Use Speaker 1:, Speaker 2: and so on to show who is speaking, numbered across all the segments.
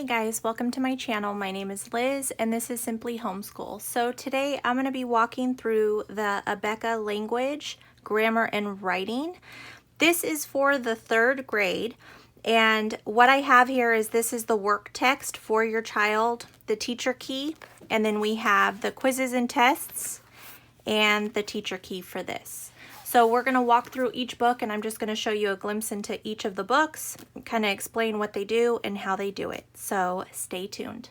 Speaker 1: Hey guys, welcome to my channel. My name is Liz and this is Simply Homeschool. So today I'm going to be walking through the Abeka language, grammar, and writing. This is for the 3rd grade, and what I have here is this is the work text for your child, the teacher key, and then we have the quizzes and tests and the teacher key for this. So we're going to walk through each book and I'm just going to show you a glimpse into each of the books, kind of explain what they do and how they do it. So stay tuned.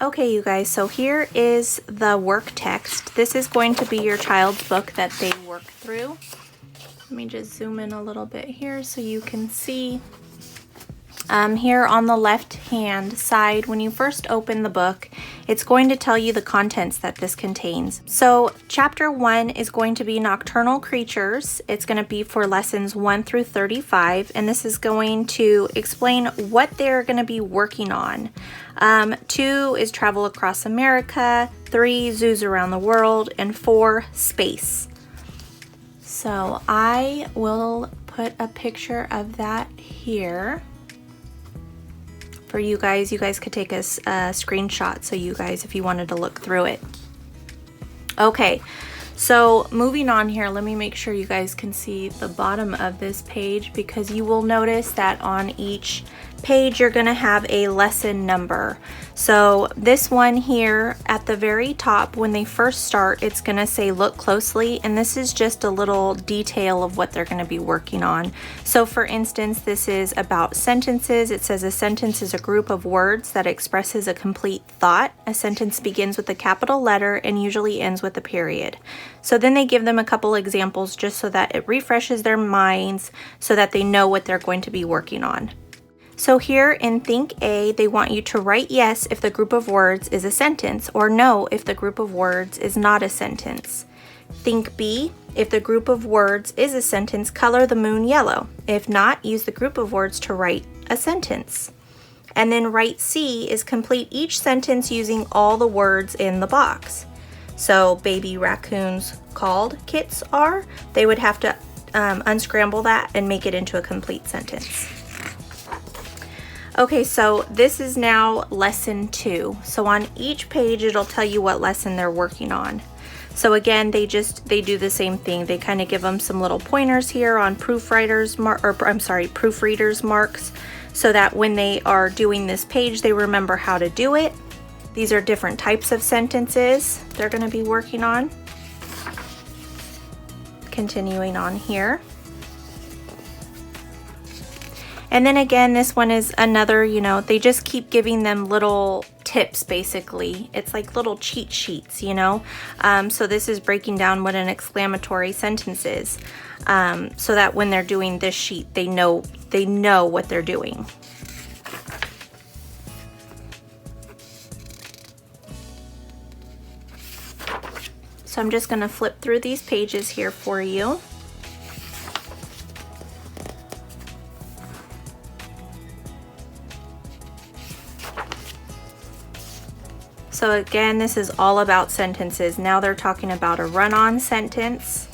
Speaker 1: Okay, you guys, so here is the work text. This is going to be your child's book that they work through. Let me just zoom in a little bit here so you can see. Here on the left hand side, when you first open the book, it's going to tell you the contents that this contains. So chapter 1 is going to be nocturnal creatures. It's going to be for lessons 1 through 35, and this is going to explain what they're going to be working on. 2 is travel across America, 3 zoos around the world, and 4 space. So I will put a picture of that here for you guys. You guys could take a screenshot so you guys, if you wanted to look through it. Okay, so moving on here, let me make sure you guys can see the bottom of this page, because you will notice that on each page you're going to have a lesson number. So this one here at the very top, when they first start, it's going to say look closely, and this is just a little detail of what they're going to be working on. So for instance, this is about sentences. It says a sentence is a group of words that expresses a complete thought. A sentence begins with a capital letter and usually ends with a period. So then they give them a couple examples just so that it refreshes their minds so that they know what they're going to be working on. So here in Think A, they want you to write yes if the group of words is a sentence, or no if the group of words is not a sentence. Think B, if the group of words is a sentence, color the moon yellow. If not, use the group of words to write a sentence. And then write C is complete each sentence using all the words in the box. So baby raccoons called kits are, they would have to unscramble that and make it into a complete sentence. Okay, so this is now lesson 2. So on each page, it'll tell you what lesson they're working on. So again, they do the same thing. They kind of give them some little pointers here on proofreaders marks, so that when they are doing this page, they remember how to do it. These are different types of sentences they're going to be working on. Continuing on here. And then again, this one is another, they just keep giving them little tips, basically. It's like little cheat sheets, So this is breaking down what an exclamatory sentence is, so that when they're doing this sheet, they know what they're doing. So I'm just going to flip through these pages here for you. So again, this is all about sentences. Now they're talking about a run-on sentence,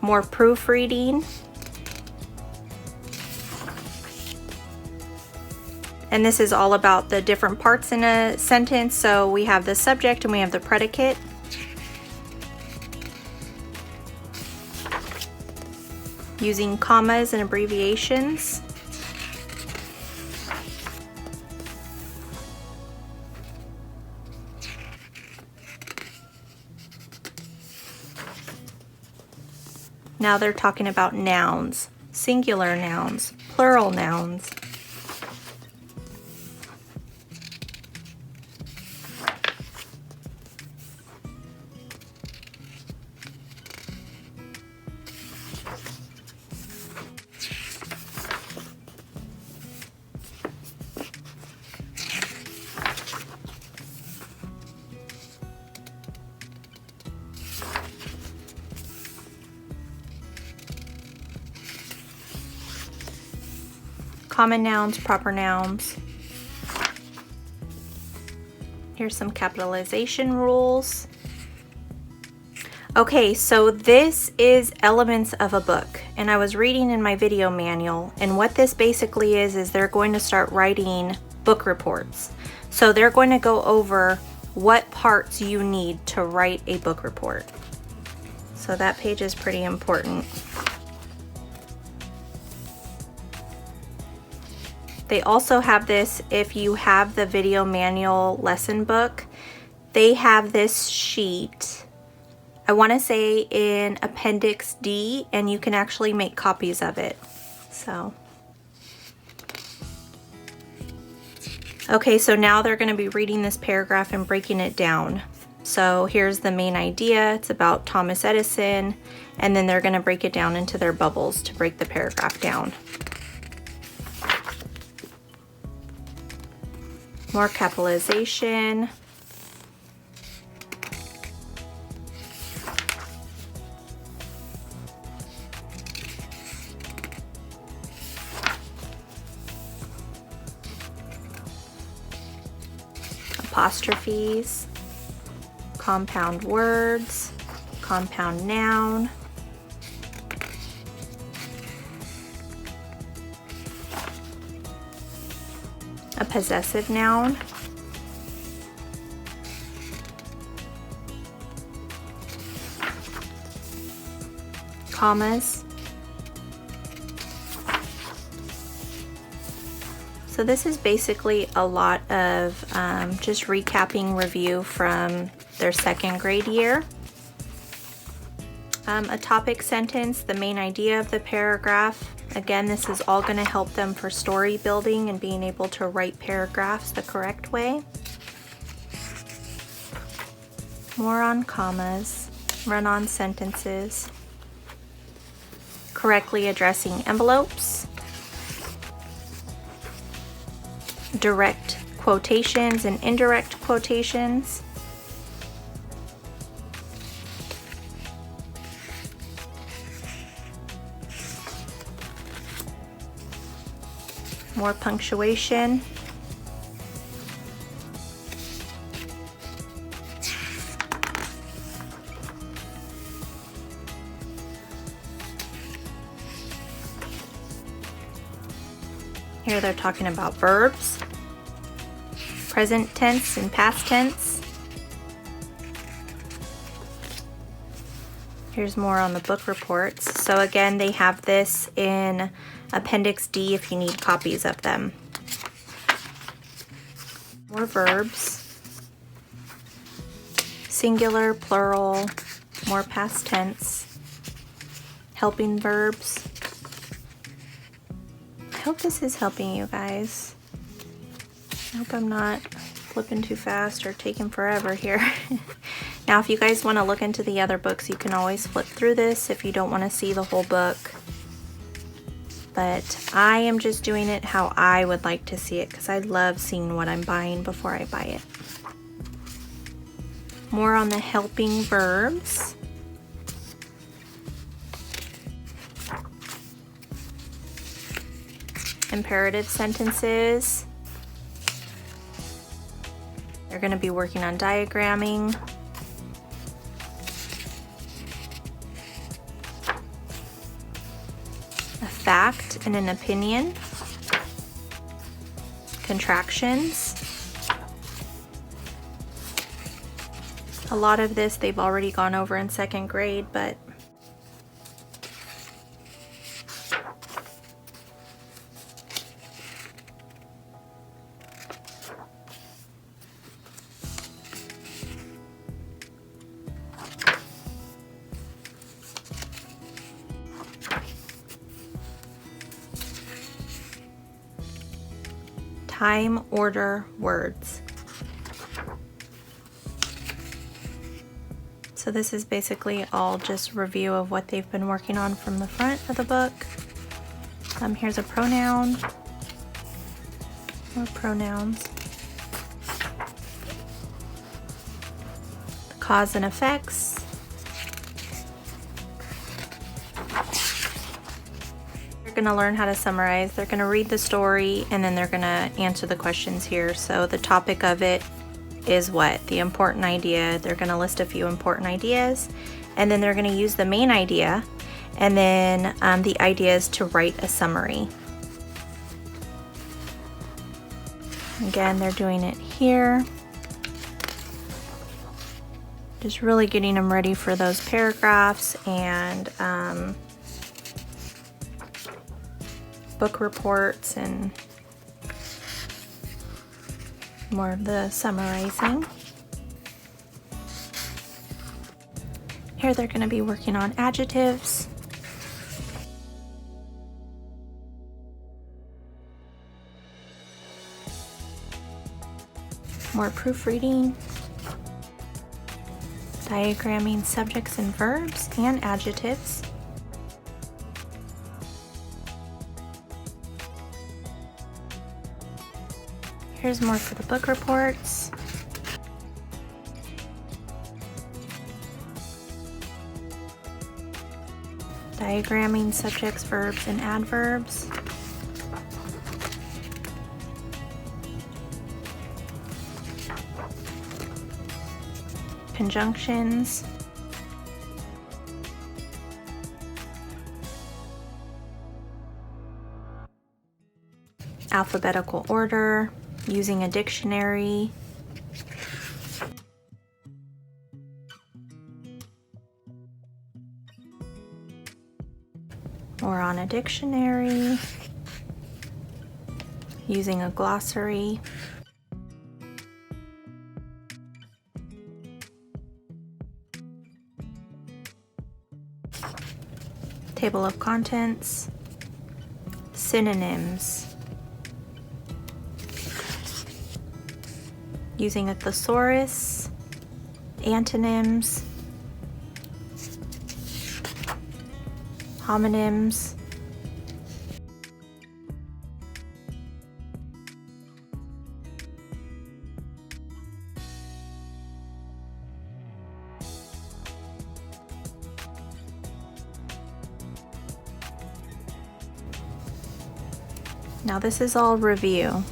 Speaker 1: more proofreading, and this is all about the different parts in a sentence. So we have the subject and we have the predicate. Using commas and abbreviations. Now they're talking about nouns, singular nouns, plural nouns. Common nouns, proper nouns. Here's some capitalization rules. Okay, so this is elements of a book, and I was reading in my video manual, and what this basically is they're going to start writing book reports. So they're going to go over what parts you need to write a book report. So that page is pretty important. They also have this if you have the video manual lesson book. They have this sheet, I want to say in Appendix D, and you can actually make copies of it. So, okay, so now they're going to be reading this paragraph and breaking it down. So here's the main idea. It's about Thomas Edison, and then they're going to break it down into their bubbles to break the paragraph down. More capitalization. Apostrophes, compound words, compound noun, a possessive noun, commas. So this is basically a lot of just recapping review from their second grade year. A topic sentence, the main idea of the paragraph. Again, this is all going to help them for story building and being able to write paragraphs the correct way. More on commas, run-on sentences, correctly addressing envelopes, direct quotations and indirect quotations, more punctuation, here they're talking about verbs, present tense and past tense. Here's more on the book reports. So again, they have this in Appendix D if you need copies of them. More verbs, singular, plural, more past tense, helping verbs. I hope this is helping you guys. I hope I'm not flipping too fast or taking forever here. Now, if you guys want to look into the other books, you can always flip through this if you don't want to see the whole book. But I am just doing it how I would like to see it because I love seeing what I'm buying before I buy it. More on the helping verbs. Imperative sentences. They're going to be working on diagramming. A fact and an opinion. Contractions. A lot of this they've already gone over in second grade, but time order words. So this is basically all just review of what they've been working on from the front of the book. Here's a pronoun, more pronouns. The cause and effects. Going to learn how to summarize. They're going to read the story and then they're going to answer the questions here. So the topic of it, is what? The important idea. They're going to list a few important ideas, and then they're going to use the main idea, and then the idea is to write a summary. Again, they're doing it here. Just really getting them ready for those paragraphs and book reports and more of the summarizing. Here they're going to be working on adjectives. More proofreading. Diagramming subjects and verbs and adjectives. Here's more for the book reports. Diagramming subjects, verbs, and adverbs. Conjunctions. Alphabetical order, using a dictionary. Or on a dictionary, using a glossary. Table of contents, synonyms, using a thesaurus, antonyms, homonyms, now this is all review.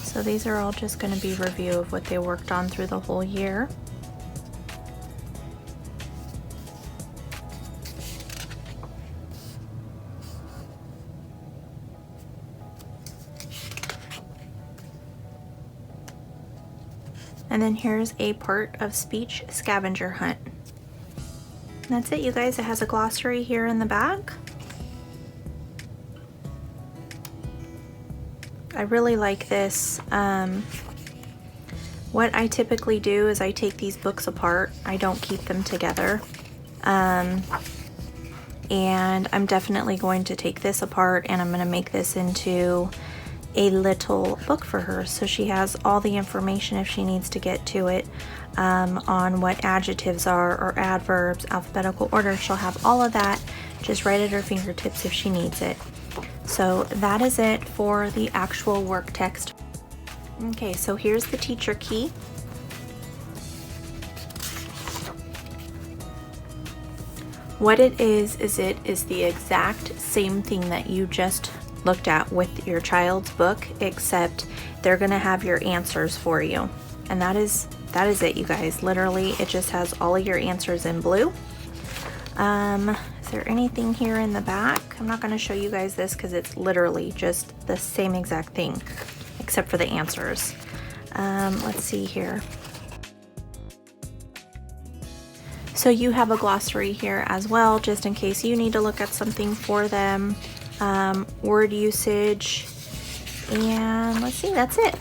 Speaker 1: So these are all just going to be review of what they worked on through the whole year. And then here's a part of speech scavenger hunt. And that's it, you guys. It has a glossary here in the back. I really like this. What I typically do is I take these books apart. I don't keep them together. And I'm definitely going to take this apart and I'm going to make this into a little book for her, so she has all the information if she needs to get to it, on what adjectives are or adverbs, alphabetical order. She'll have all of that just right at her fingertips if she needs it. So that is it for the actual work text. Okay, so here's the teacher key. What it is the exact same thing that you just looked at with your child's book, except they're gonna have your answers for you. And that is it, you guys. Literally, it just has all of your answers in blue. Is there anything here in the back? I'm not gonna show you guys this because it's literally just the same exact thing, except for the answers. Let's see here. So you have a glossary here as well, just in case you need to look at something for them. Word usage, and let's see, that's it.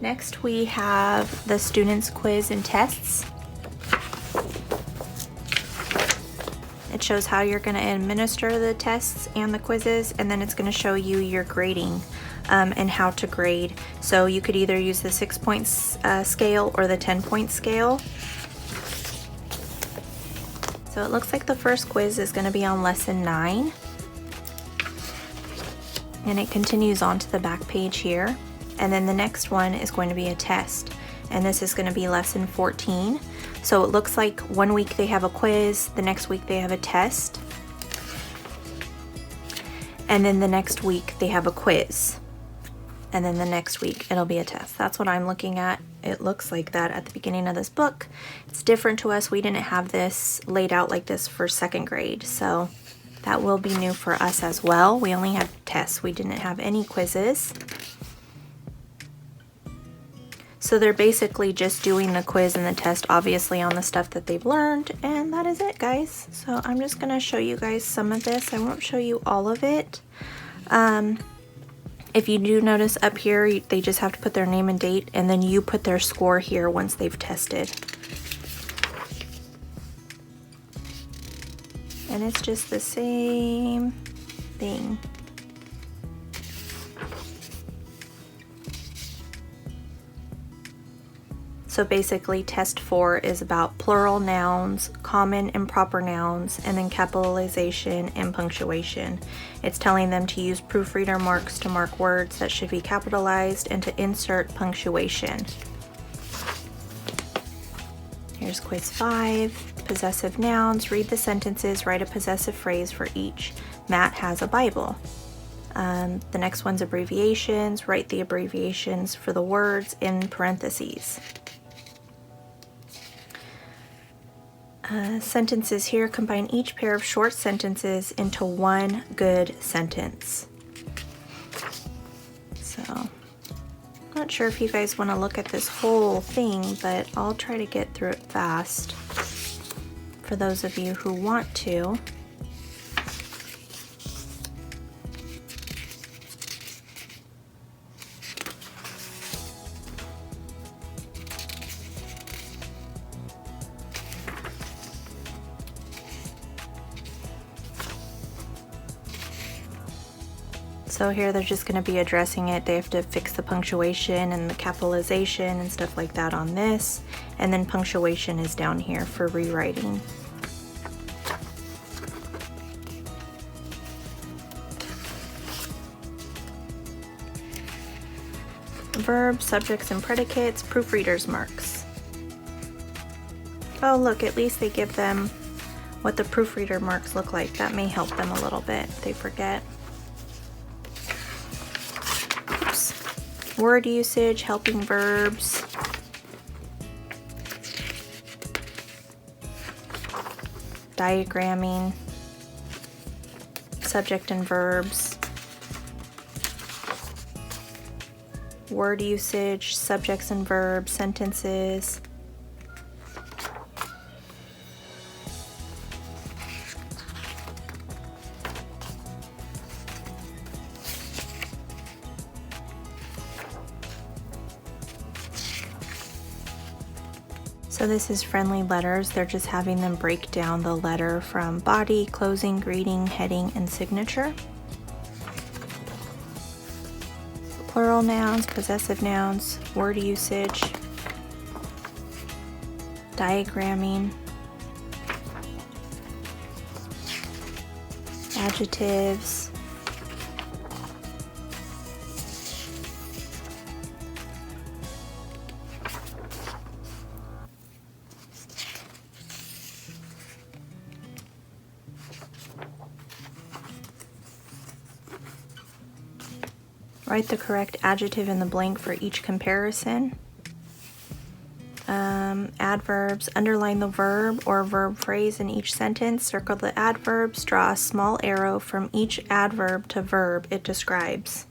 Speaker 1: Next we have the students' quiz and tests. It shows how you're going to administer the tests and the quizzes, and then it's going to show you your grading and how to grade. So you could either use the 6-point scale or the 10-point scale. So it looks like the first quiz is going to be on lesson 9, and it continues on to the back page here. And then the next one is going to be a test, and this is going to be lesson 14. So it looks like one week they have a quiz, the next week they have a test, and then the next week they have a quiz. and then the next week it'll be a test. That's what I'm looking at. It looks like that at the beginning of this book. It's different to us. We didn't have this laid out like this for second grade, so that will be new for us as well. We only had tests. We didn't have any quizzes. So they're basically just doing the quiz and the test, obviously, on the stuff that they've learned, and that is it, guys. So I'm just gonna show you guys some of this. I won't show you all of it. If you do notice up here, they just have to put their name and date, and then you put their score here once they've tested. And it's just the same thing. So basically test 4 is about plural nouns, common and proper nouns, and then capitalization and punctuation. It's telling them to use proofreader marks to mark words that should be capitalized and to insert punctuation. Here's quiz 5, possessive nouns. Read the sentences, write a possessive phrase for each. Matt has a Bible. The next one's abbreviations. Write the abbreviations for the words in parentheses. Sentences here, combine each pair of short sentences into one good sentence. So, not sure if you guys want to look at this whole thing, but I'll try to get through it fast for those of you who want to. So here they're just going to be addressing it. They have to fix the punctuation and the capitalization and stuff like that on this. And then punctuation is down here for rewriting. Verbs, subjects, and predicates, proofreader's marks. Oh look, at least they give them what the proofreader marks look like. That may help them a little bit if they forget. Word usage, helping verbs. Diagramming. Subject and verbs. Word usage, subjects and verbs, sentences. So this is friendly letters. They're just having them break down the letter from body, closing, greeting, heading, and signature. Plural nouns, possessive nouns, word usage, diagramming, adjectives, write the correct adjective in the blank for each comparison. Adverbs, underline the verb or verb phrase in each sentence. Circle the adverbs, draw a small arrow from each adverb to verb it describes.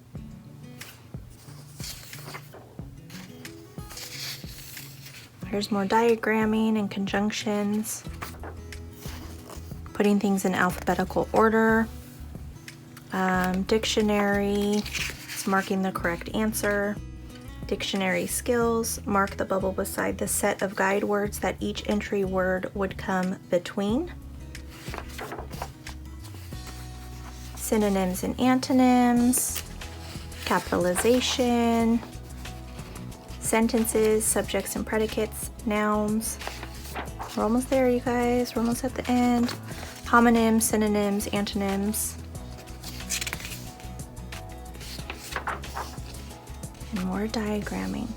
Speaker 1: Here's more diagramming and conjunctions. Putting things in alphabetical order. Dictionary. Marking the correct answer. Dictionary skills. Mark the bubble beside the set of guide words that each entry word would come between. Synonyms and antonyms. Capitalization. Sentences, subjects and predicates, nouns. We're almost there, you guys. We're almost at the end. Homonyms, synonyms, antonyms. And more diagramming.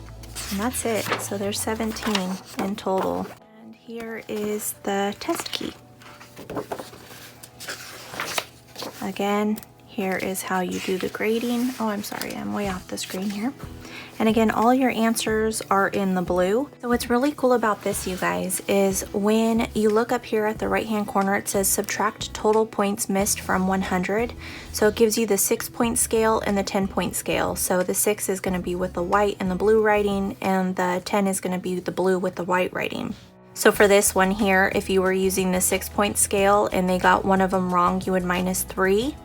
Speaker 1: And that's it. So there's 17 in total. And here is the test key. Again, Here is how you do the grading. Oh, I'm sorry, I'm way off the screen here. And again, all your answers are in the blue. So what's really cool about this, you guys, is when you look up here at the right-hand corner, it says subtract total points missed from 100. So it gives you the 6-point scale and the 10-point scale. So the 6 is gonna be with the white and the blue writing, and the 10 is gonna be the blue with the white writing. So for this one here, if you were using the 6-point scale and they got one of them wrong, you would minus 3.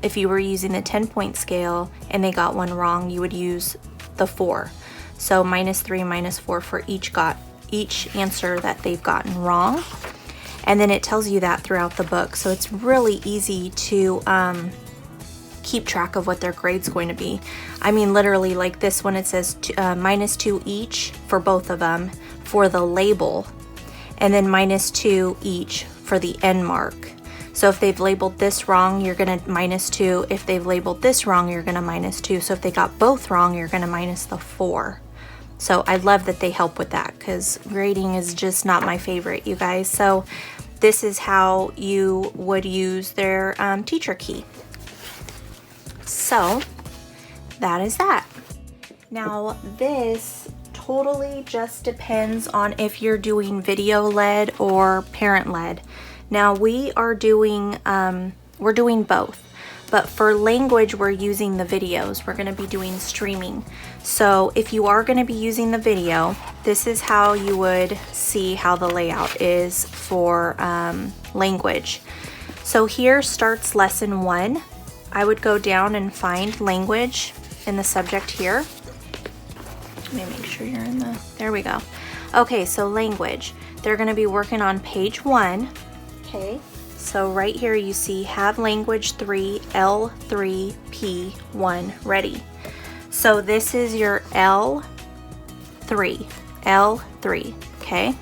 Speaker 1: If you were using the 10-point scale and they got one wrong, you would use the 4. So minus 3, minus 4 for each answer that they've gotten wrong. And then it tells you that throughout the book. So it's really easy to keep track of what their grade's going to be. I mean, literally, like this one, it says minus 2 each for both of them for the label, and then minus 2 each for the end mark. So if they've labeled this wrong, you're gonna minus 2. If they've labeled this wrong, you're gonna minus 2. So if they got both wrong, you're gonna minus the 4. So I love that they help with that, because grading is just not my favorite, you guys. So this is how you would use their teacher key. So that is that. Now this totally just depends on if you're doing video led or parent led. Now we're doing both, but for language we're using the videos. We're going to be doing streaming. So if you are going to be using the video, this is how you would see how the layout is for language. So here starts lesson 1. I would go down and find language in the subject here. Let me make sure you're in the, there we go. Okay, so language. They're going to be working on page 1. Okay, so right here you see have language 3, L3, P1 ready. So this is your L3, okay?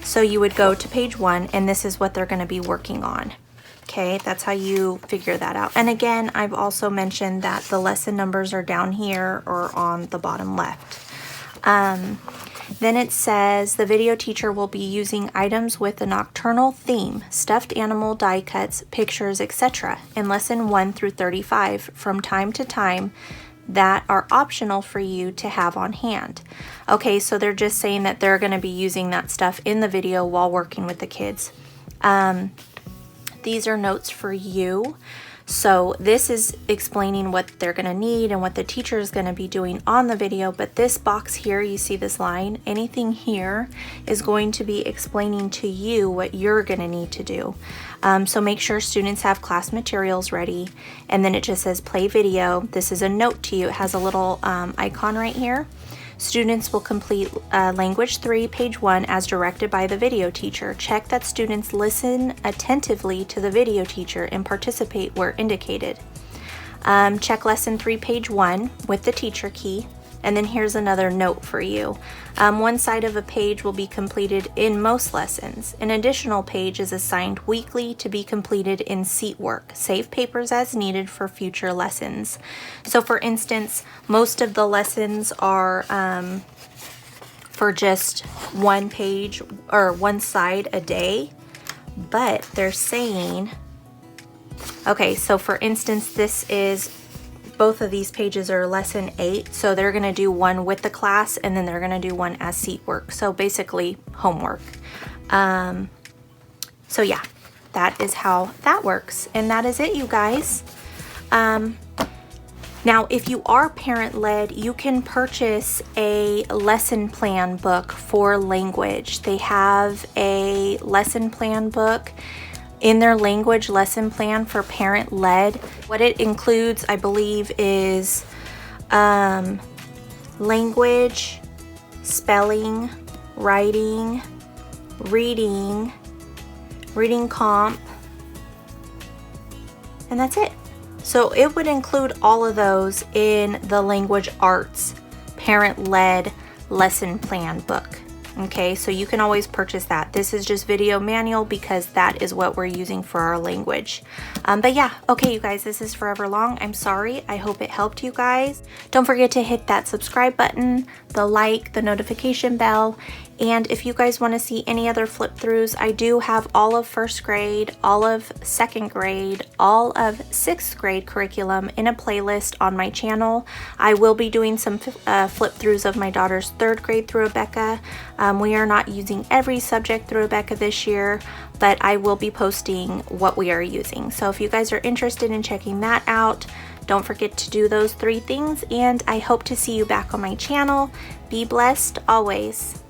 Speaker 1: So you would go to page 1 and this is what they're gonna be working on. Okay, that's how you figure that out. And again, I've also mentioned that the lesson numbers are down here or on the bottom left. Then it says the video teacher will be using items with a nocturnal theme, stuffed animal, die cuts, pictures, etc. in lesson 1 through 35 from time to time that are optional for you to have on hand. Okay, so they're just saying that they're going to be using that stuff in the video while working with the kids. These are notes for you. So this is explaining what they're going to need and what the teacher is going to be doing on the video. But this box here, you see this line, anything here is going to be explaining to you what you're going to need to do. So make sure students have class materials ready. And then it just says play video. This is a note to you. It has a little icon right here. Students will complete language 3, page 1 as directed by the video teacher. Check that students listen attentively to the video teacher and participate where indicated. Check lesson 3, page 1 with the teacher key. And then here's another note for you. One side of a page will be completed in most lessons. An additional page is assigned weekly to be completed in seat work. Save papers as needed for future lessons. So for instance, most of the lessons are for just one page or one side a day, but they're saying, okay, so for instance, this is both of these pages are lesson 8, so they're going to do one with the class and then they're going to do one as seat work, so basically homework. So yeah, that is how that works, and that is it, you guys. Now if you are parent-led, you can purchase a lesson plan book for language. They have a lesson plan book in their language lesson plan for parent-led. What it includes, I believe, is language, spelling, writing, reading comp, and that's it. So it would include all of those in the language arts parent-led lesson plan book. Okay, so you can always purchase that. This is just video manual because that is what we're using for our language. But yeah, okay, you guys, this is forever long. I'm sorry. I hope it helped you guys. Don't forget to hit that subscribe button, the like, the notification bell, And if you guys want to see any other flip throughs, I do have all of first grade, all of second grade, all of sixth grade curriculum in a playlist on my channel. I will be doing some flip throughs of my daughter's third grade through Abeka. We are not using every subject through Abeka this year, but I will be posting what we are using. So if you guys are interested in checking that out, don't forget to do those 3 things, and I hope to see you back on my channel. Be blessed always.